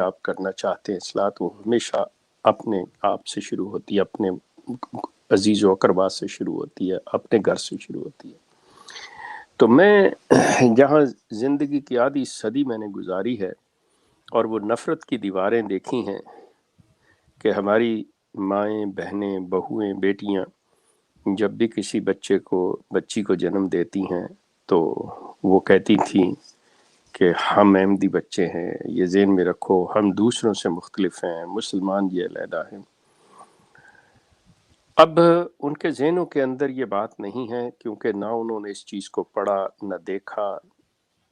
آپ کرنا چاہتے ہیں اصلاح، تو ہمیشہ اپنے آپ سے شروع ہوتی ہے، اپنے عزیز و اقربا سے شروع ہوتی ہے، اپنے گھر سے شروع ہوتی ہے۔ تو میں جہاں زندگی کی آدھی صدی میں نے گزاری ہے اور وہ نفرت کی دیواریں دیکھی ہیں کہ ہماری مائیں، بہنیں، بہویں، بیٹیاں جب بھی کسی بچی کو جنم دیتی ہیں تو وہ کہتی تھیں کہ ہم احمدی بچے ہیں، یہ ذہن میں رکھو، ہم دوسروں سے مختلف ہیں، مسلمان یہ علیحدہ ہیں۔ اب ان کے ذہنوں کے اندر یہ بات نہیں ہے، کیونکہ نہ انہوں نے اس چیز کو پڑھا، نہ دیکھا،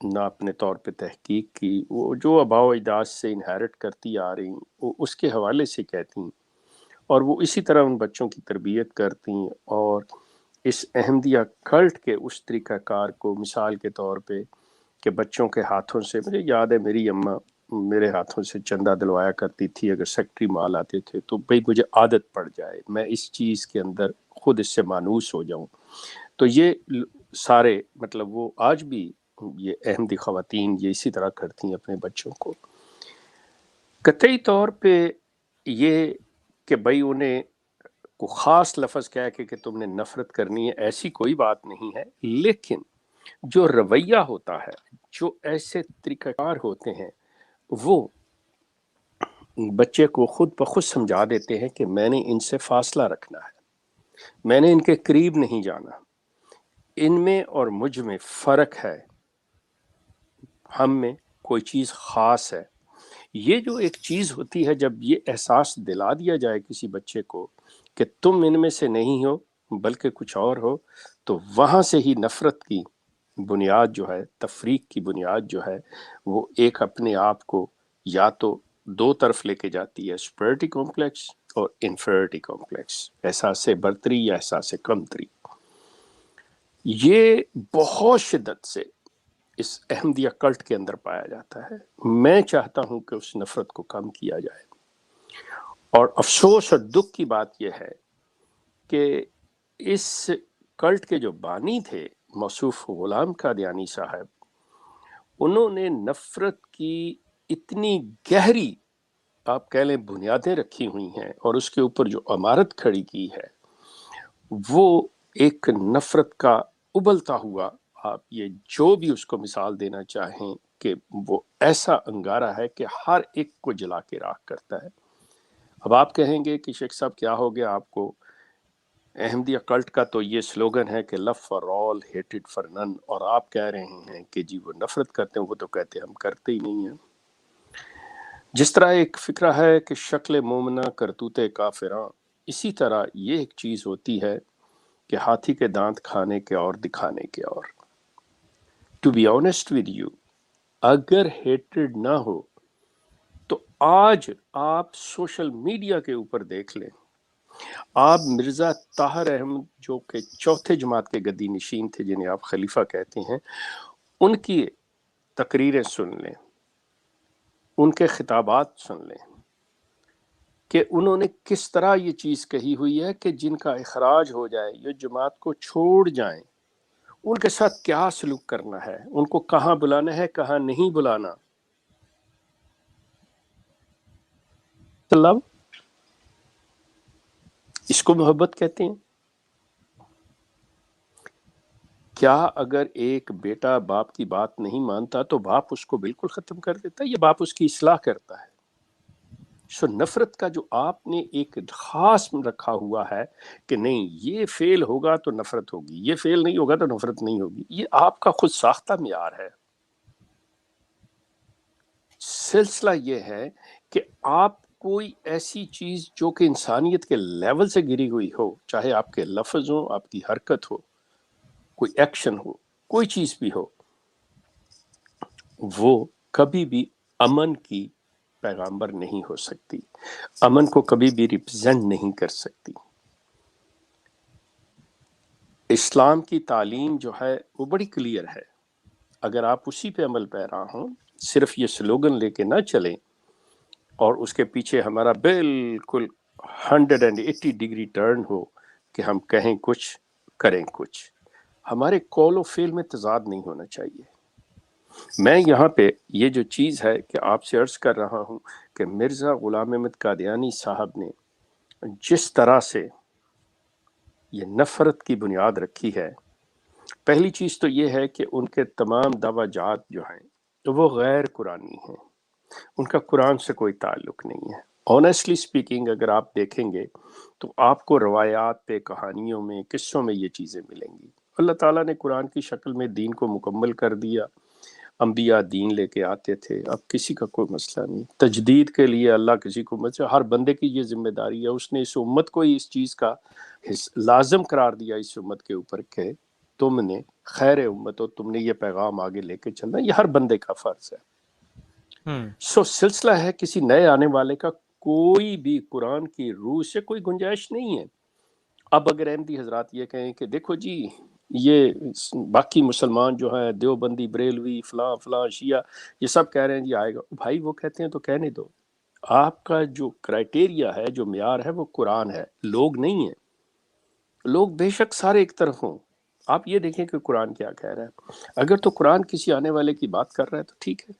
نہ اپنے طور پہ تحقیق کی۔ وہ جو آباء و اجداد سے انہیرٹ کرتی آ رہی وہ اس کے حوالے سے کہتی، اور وہ اسی طرح ان بچوں کی تربیت کرتی، اور اس احمدیہ کلٹ کے اس طریقہ کار کو مثال کے طور پہ کہ بچوں کے ہاتھوں سے، مجھے یاد ہے میری اماں میرے ہاتھوں سے چندہ دلوایا کرتی تھی، اگر سیکٹری مال آتے تھے تو بھئی مجھے عادت پڑ جائے، میں اس چیز کے اندر خود اس سے مانوس ہو جاؤں۔ تو یہ سارے مطلب وہ آج بھی یہ احمدی خواتین یہ اسی طرح کرتی ہیں اپنے بچوں کو۔ قطعی طور پہ یہ کہ بھئی انہیں کو خاص لفظ کہہ کے کہ تم نے نفرت کرنی ہے، ایسی کوئی بات نہیں ہے، لیکن جو رویہ ہوتا ہے، جو ایسے طریقہ کار ہوتے ہیں، وہ بچے کو خود بخود سمجھا دیتے ہیں کہ میں نے ان سے فاصلہ رکھنا ہے، میں نے ان کے قریب نہیں جانا، ان میں اور مجھ میں فرق ہے، ہم میں کوئی چیز خاص ہے۔ یہ جو ایک چیز ہوتی ہے، جب یہ احساس دلا دیا جائے کسی بچے کو کہ تم ان میں سے نہیں ہو بلکہ کچھ اور ہو، تو وہاں سے ہی نفرت کی بنیاد جو ہے، تفریق کی بنیاد جو ہے، وہ ایک اپنے آپ کو یا تو دو طرف لے کے جاتی ہے، سپیرٹی کمپلیکس اور انفیریٹی کمپلیکس، احساس برتری یا احساس کمتری۔ یہ بہت شدت سے اس احمدیہ کلٹ کے اندر پایا جاتا ہے۔ میں چاہتا ہوں کہ اس نفرت کو کم کیا جائے، اور افسوس اور دکھ کی بات یہ ہے کہ اس کلٹ کے جو بانی تھے موصوف غلام قادیانی صاحب، انہوں نے نفرت کی اتنی گہری آپ کہہ لیں بنیادیں رکھی ہوئی ہیں، اور اس کے اوپر جو عمارت کھڑی کی ہے، وہ ایک نفرت کا ابلتا ہوا، آپ یہ جو بھی اس کو مثال دینا چاہیں، کہ وہ ایسا انگارہ ہے کہ ہر ایک کو جلا کے راکھ کرتا ہے۔ اب آپ کہیں گے کہ شیخ صاحب کیا ہو گیا آپ کو؟ احمدیہ کلٹ کا تو یہ سلوگن ہے کہ لو فار آل ہیٹڈ فار نن، اور آپ کہہ رہے ہیں کہ جی وہ نفرت کرتے ہیں، وہ تو کہتے ہیں ہم کرتے ہی نہیں ہیں۔ جس طرح ایک فکرہ ہے کہ شکل مومنہ کرتوت کافراں، اسی طرح یہ ایک چیز ہوتی ہے کہ ہاتھی کے دانت کھانے کے اور دکھانے کے اور۔ To be honest with you, اگر ہیٹرڈ نہ ہو تو آج آپ سوشل میڈیا کے اوپر دیکھ لیں، آپ مرزا طاہر احمد جو کہ چوتھے جماعت کے گدی نشین تھے، جنہیں آپ خلیفہ کہتے ہیں، ان کی تقریریں سن لیں، ان کے خطابات سن لیں کہ انہوں نے کس طرح یہ چیز کہی ہوئی ہے کہ جن کا اخراج ہو جائے، یہ جماعت کو چھوڑ جائیں، ان کے ساتھ کیا سلوک کرنا ہے، ان کو کہاں بلانا ہے، کہاں نہیں بلانا۔ لو، اس کو محبت کہتے ہیں۔ کیا اگر ایک بیٹا باپ کی بات نہیں مانتا تو باپ اس کو بالکل ختم کر دیتا ہے، یہ باپ اس کی اصلاح کرتا ہے؟ سو نفرت کا جو آپ نے ایک خاص رکھا ہوا ہے کہ نہیں یہ فیل ہوگا تو نفرت ہوگی، یہ فیل نہیں ہوگا تو نفرت نہیں ہوگی، یہ آپ کا خود ساختہ معیار ہے۔ سلسلہ یہ ہے کہ آپ کوئی ایسی چیز جو کہ انسانیت کے لیول سے گری ہوئی ہو، چاہے آپ کے لفظ ہوں، آپ کی حرکت ہو، کوئی ایکشن ہو، کوئی چیز بھی ہو، وہ کبھی بھی امن کی پیغامبر نہیں ہو سکتی، امن کو کبھی بھی ریپرزینٹ نہیں کر سکتی۔ اسلام کی تعلیم جو ہے وہ بڑی کلیئر ہے، اگر آپ اسی پہ عمل پیرا ہوں، صرف یہ سلوگن لے کے نہ چلیں اور اس کے پیچھے ہمارا بالکل 180 ڈگری ٹرن ہو کہ ہم کہیں کچھ کریں کچھ، ہمارے قول و فعل میں تضاد نہیں ہونا چاہیے۔ میں یہاں پہ یہ جو چیز ہے کہ آپ سے عرض کر رہا ہوں کہ مرزا غلام احمد قادیانی صاحب نے جس طرح سے یہ نفرت کی بنیاد رکھی ہے، پہلی چیز تو یہ ہے کہ ان کے تمام دعویٰ جات جو ہیں تو وہ غیر قرآنی ہیں، ان کا قرآن سے کوئی تعلق نہیں ہے۔ آنیسٹلی سپیکنگ اگر آپ دیکھیں گے تو آپ کو روایات پہ، کہانیوں میں، قصوں میں یہ چیزیں ملیں گی۔ اللہ تعالیٰ نے قرآن کی شکل میں دین کو مکمل کر دیا، انبیاء دین لے کے آتے تھے، اب کسی کا کوئی مسئلہ نہیں۔ تجدید کے لیے اللہ کسی کو ہر بندے کی یہ ذمہ داری ہے، اس نے اس امت کو ہی اس چیز کا لازم قرار دیا اس امت کے اوپر کہ تم نے خیر امت ہو، تم نے یہ پیغام آگے لے کے چلنا، یہ ہر بندے کا فرض ہے۔ سو سلسلہ ہے کسی نئے آنے والے کا کوئی بھی قرآن کی روح سے کوئی گنجائش نہیں ہے۔ اب اگر احمدی حضرات یہ کہیں کہ دیکھو جی یہ باقی مسلمان جو ہیں دیوبندی، بریلوی، فلاں فلاں، شیعہ، یہ سب کہہ رہے ہیں جی آئے گا، بھائی وہ کہتے ہیں تو کہنے دو۔ آپ کا جو کرائٹیریا ہے، جو معیار ہے، وہ قرآن ہے، لوگ نہیں ہیں۔ لوگ بے شک سارے ایک طرف ہوں، آپ یہ دیکھیں کہ قرآن کیا کہہ رہا ہے۔ اگر تو قرآن کسی آنے والے کی بات کر رہا ہے تو ٹھیک ہے،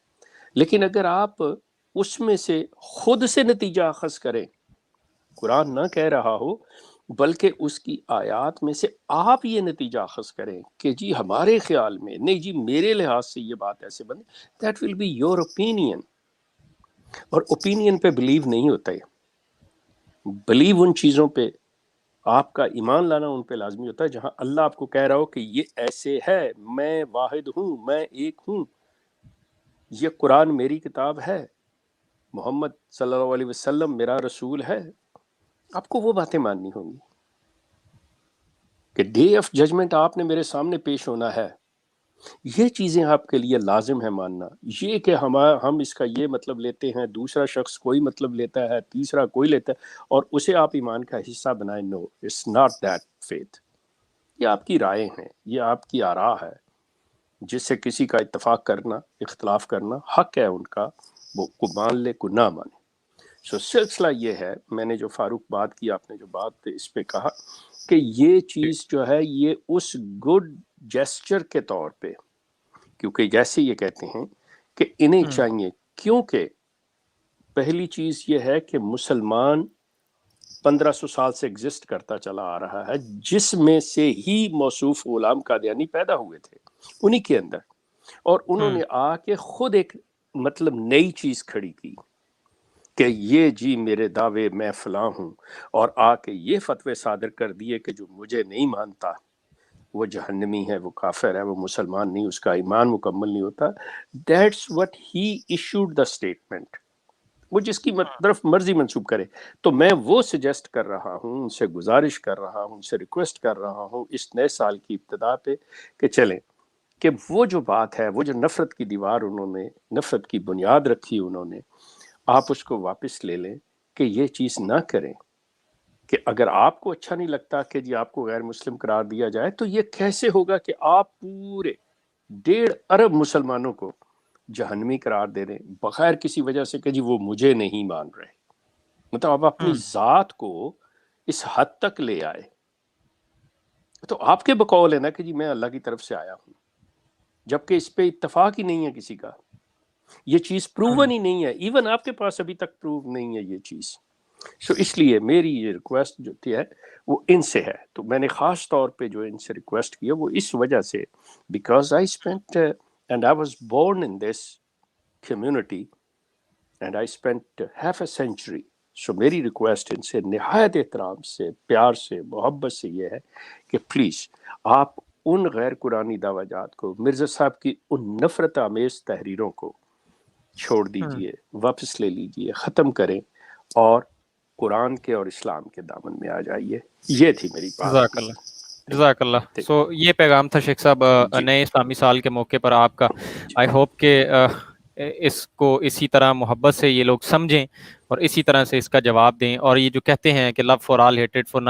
لیکن اگر آپ اس میں سے خود سے نتیجہ اخذ کریں، قرآن نہ کہہ رہا ہو بلکہ اس کی آیات میں سے آپ یہ نتیجہ اخذ کریں کہ جی ہمارے خیال میں نہیں، جی میرے لحاظ سے یہ بات ایسے بنے، that will be your opinion. اور اوپینین پہ بلیو نہیں ہوتا ہے، بلیو ان چیزوں پہ، آپ کا ایمان لانا ان پہ لازمی ہوتا ہے جہاں اللہ آپ کو کہہ رہا ہو کہ یہ ایسے ہے، میں واحد ہوں، میں ایک ہوں، یہ قرآن میری کتاب ہے، محمد صلی اللہ علیہ وسلم میرا رسول ہے۔ آپ کو وہ باتیں ماننی ہوں گی کہ ڈے آف ججمنٹ آپ نے میرے سامنے پیش ہونا ہے، یہ چیزیں آپ کے لیے لازم ہے ماننا۔ یہ کہ ہم اس کا یہ مطلب لیتے ہیں، دوسرا شخص کوئی مطلب لیتا ہے، تیسرا کوئی لیتا ہے، اور اسے آپ ایمان کا حصہ بنائیں، نو اٹس ناٹ دیٹ فیتھ۔ یہ آپ کی رائے ہیں، یہ آپ کی آراء ہے، جس سے کسی کا اتفاق کرنا، اختلاف کرنا حق ہے ان کا، وہ کو مان لے کو نہ مانے۔ سو سلسلہ یہ ہے، میں نے جو فاروق بات کی، آپ نے جو بات اس پہ کہا کہ یہ چیز جو ہے یہ اس گڈ جیسچر کے طور پہ، کیونکہ جیسے یہ کہتے ہیں کہ انہیں چاہیے، کیونکہ پہلی چیز یہ ہے کہ مسلمان 1500 سال سے ایگزسٹ کرتا چلا آ رہا ہے، جس میں سے ہی موصوف غلام قادیانی پیدا ہوئے تھے، انہی کے اندر، اور انہوں نے آ کے خود ایک مطلب نئی چیز کھڑی کی کہ یہ جی میرے دعوے میں فلاں ہوں، اور آ کے یہ فتوے صادر کر دیے کہ جو مجھے نہیں مانتا وہ جہنمی ہے، وہ کافر ہے، وہ مسلمان نہیں، اس کا ایمان مکمل نہیں ہوتا۔ That's what he issued the statement, وہ جس کی طرف مرضی منسوب کرے۔ تو میں وہ سجیسٹ کر رہا ہوں، ان سے گزارش کر رہا ہوں، ان سے ریکویسٹ کر رہا ہوں اس نئے سال کی ابتدا پہ کہ چلیں کہ وہ جو بات ہے، وہ جو نفرت کی دیوار انہوں نے، نفرت کی بنیاد رکھی انہوں نے، آپ اس کو واپس لے لیں کہ یہ چیز نہ کریں کہ اگر آپ کو اچھا نہیں لگتا کہ جی آپ کو غیر مسلم قرار دیا جائے، تو یہ کیسے ہوگا کہ آپ پورے 1.5 ارب مسلمانوں کو جہنمی قرار دے دیں بغیر کسی وجہ سے کہ جی وہ مجھے نہیں مان رہے۔ مطلب آپ اپنی ذات کو اس حد تک لے آئے، تو آپ کے بقول ہے نا کہ جی میں اللہ کی طرف سے آیا ہوں، جبکہ اس پہ اتفاق ہی نہیں ہے کسی کا، یہ چیز پروون ہی نہیں ہے، ایون آپ کے پاس ابھی تک پروو نہیں ہے یہ چیز۔ سو اس لیے میری یہ ریکویسٹ جو تھی ہے وہ ان سے ہے، تو میں نے خاص طور پہ جو ان سے ریکویسٹ کیا وہ اس وجہ سے، because I spent and I was born in this community and I spent half a century. So میری ریکویسٹ ان سے نہایت احترام سے، پیار سے، محبت سے یہ ہے کہ پلیز آپ ان غیر قرآنی دعویٰ جات کو، مرزا صاحب کی ان نفرت آمیز تحریروں کو چھوڑ دیجئے، واپس لے لیجئے، ختم کریں، اور قرآن کے اور اسلام کے دامن میں آ جائیے۔ یہ تھی میری بات۔ جزاک اللہ، جزاک اللہ۔ سو یہ پیغام تھا شیخ صاحب نئے اسلامی سال کے موقع پر آپ کا۔ آئی ہوپ کہ اس کو اسی طرح محبت سے یہ لوگ سمجھیں اور اسی طرح سے اس کا جواب دیں، اور یہ جو کہتے ہیں کہ لو فار آل ہیٹڈ فار